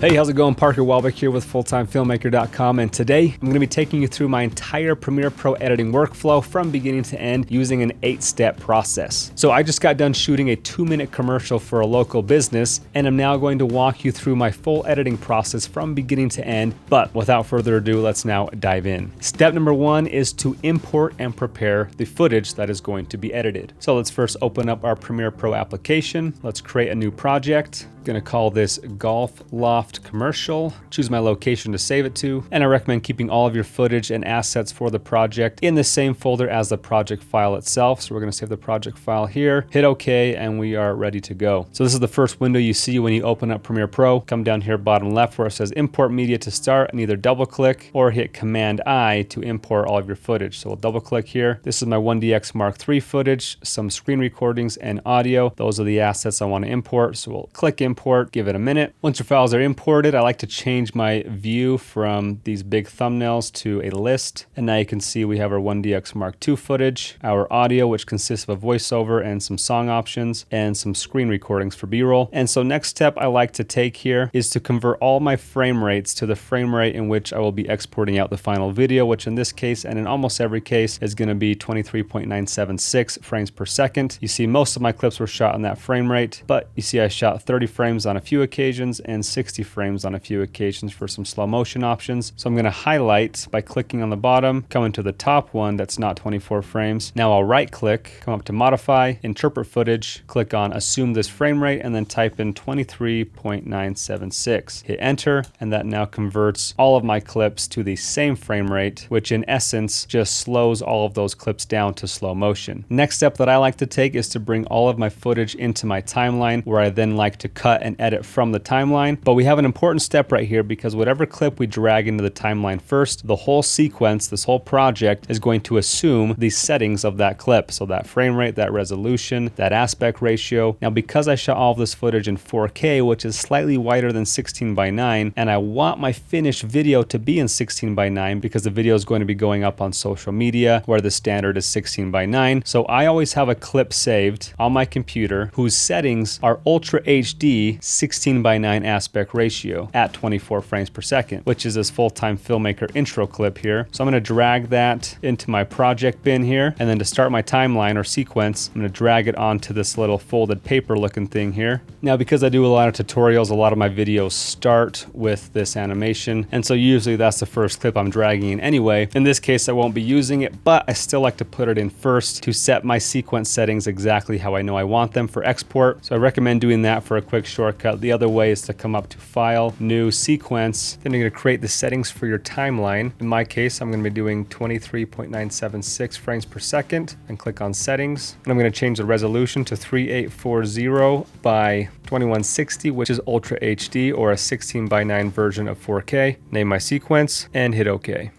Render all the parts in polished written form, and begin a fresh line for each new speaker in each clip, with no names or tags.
Hey, how's it going? Parker Welbeck here with FullTimeFilmmaker.com, and today I'm going to be taking you through my entire Premiere Pro editing workflow from beginning to end using an 8-step process. So I just got done shooting a 2-minute commercial for a local business, and I'm now going to walk you through my full editing process from beginning to end. But without further ado, let's now dive in. Step number 1 is to import and prepare the footage that is going to be edited. So let's first open up our Premiere Pro application. Let's create a new project. Gonna call this Golf Loft Commercial. Choose my location to save it to, and I recommend keeping all of your footage and assets for the project in the same folder as the project file itself. So we're gonna save the project file here, hit OK, and we are ready to go. So this is the first window you see when you open up Premiere Pro. Come down here bottom left where it says import media to start, and either double click or hit Command I to import all of your footage. So we'll double click here. This is my 1DX Mark III footage, some screen recordings and audio. Those are the assets I want to import. So we'll click import, give it a minute. Once your files are imported, I like to change my view from these big thumbnails to a list. And now you can see we have our 1DX Mark II footage, our audio, which consists of a voiceover and some song options, and some screen recordings for B-roll. And so next step I like to take here is to convert all my frame rates to the frame rate in which I will be exporting out the final video, which in this case, and in almost every case, is going to be 23.976 frames per second. You see most of my clips were shot on that frame rate, but you see I shot 30 frames on a few occasions and 60 frames on a few occasions for some slow motion options. So I'm going to highlight by clicking on the bottom, coming to the top one that's not 24 frames. Now I'll right click, come up to modify, interpret footage, click on assume this frame rate, and then type in 23.976. Hit enter, and that now converts all of my clips to the same frame rate, which in essence just slows all of those clips down to slow motion. Next step that I like to take is to bring all of my footage into my timeline, where I then like to cut and edit from the timeline. But we have an important step right here, because whatever clip we drag into the timeline first, the whole sequence, this whole project is going to assume the settings of that clip. So that frame rate, that resolution, that aspect ratio. Now, because I shot all of this footage in 4K, which is slightly wider than 16:9, and I want my finished video to be in 16:9 because the video is going to be going up on social media where the standard is 16:9. So I always have a clip saved on my computer whose settings are Ultra HD 16:9 aspect ratio at 24 frames per second, which is this Full-Time Filmmaker intro clip here. So I'm going to drag that into my project bin here, and then to start my timeline or sequence, I'm going to drag it onto this little folded paper looking thing here. Now, because I do a lot of tutorials, a lot of my videos start with this animation, and so usually that's the first clip I'm dragging in anyway. In this case, I won't be using it, but I still like to put it in first to set my sequence settings exactly how I know I want them for export. So I recommend doing that for a quick shortcut. The other way is to come up to File, New, Sequence. Then you're going to create the settings for your timeline. In my case, I'm going to be doing 23.976 frames per second, and click on Settings. And I'm going to change the resolution to 3840 by 2160, which is Ultra HD or a 16:9 version of 4K. Name my sequence and hit OK.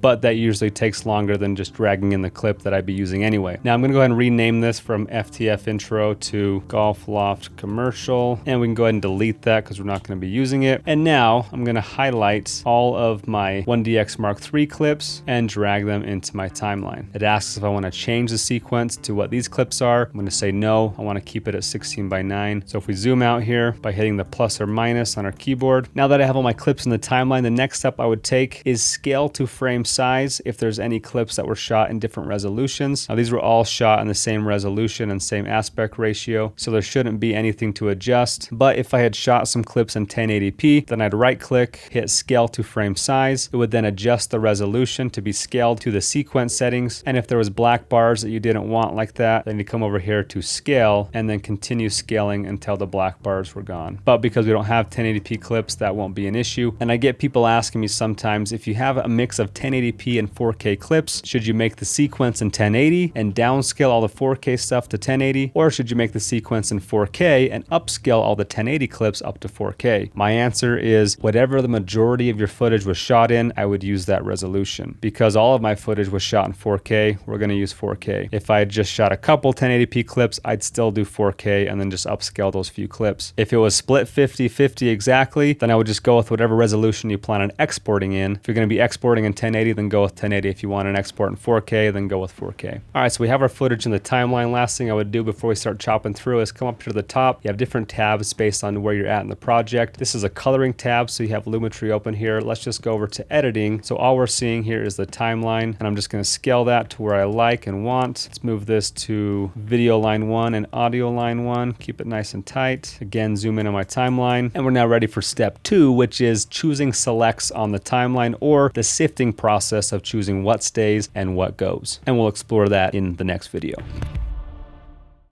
But that usually takes longer than just dragging in the clip that I'd be using anyway. Now I'm gonna go ahead and rename this from FTF Intro to Golf Loft Commercial, and we can go ahead and delete that because we're not gonna be using it. And now I'm gonna highlight all of my 1DX Mark III clips and drag them into my timeline. It asks if I wanna change the sequence to what these clips are. I'm gonna say no, I wanna keep it at 16:9. So if we zoom out here by hitting the plus or minus on our keyboard, now that I have all my clips in the timeline, the next step I would take is scale to frame size if there's any clips that were shot in different resolutions. Now these were all shot in the same resolution and same aspect ratio, so there shouldn't be anything to adjust. But if I had shot some clips in 1080p, then I'd right click, hit scale to frame size. It would then adjust the resolution to be scaled to the sequence settings. And if there was black bars that you didn't want like that, then you come over here to scale and then continue scaling until the black bars were gone. But because we don't have 1080p clips, that won't be an issue. And I get people asking me sometimes, if you have a mix of 1080p and 4K clips, should you make the sequence in 1080 and downscale all the 4K stuff to 1080, or should you make the sequence in 4K and upscale all the 1080 clips up to 4K? My answer is whatever the majority of your footage was shot in, I would use that resolution. Because all of my footage was shot in 4K, we're going to use 4K. If I had just shot a couple 1080p clips, I'd still do 4K and then just upscale those few clips. If it was split 50-50 exactly, then I would just go with whatever resolution you plan on exporting in. If you're going to be exporting in 1080, 1080, then go with 1080. If you want an export in 4K, then go with 4K. All right, so we have our footage in the timeline. Last thing I would do before we start chopping through is come up here to the top. You have different tabs based on where you're at in the project. This is a coloring tab, so you have Lumetri open here. Let's just go over to editing. So all we're seeing here is the timeline, and I'm just going to scale that to where I like and want. Let's move this to video line 1 and audio line 1. Keep it nice and tight. Again, zoom in on my timeline, and we're now ready for step 2, which is choosing selects on the timeline, or the sifting process of choosing what stays and what goes. And we'll explore that in the next video.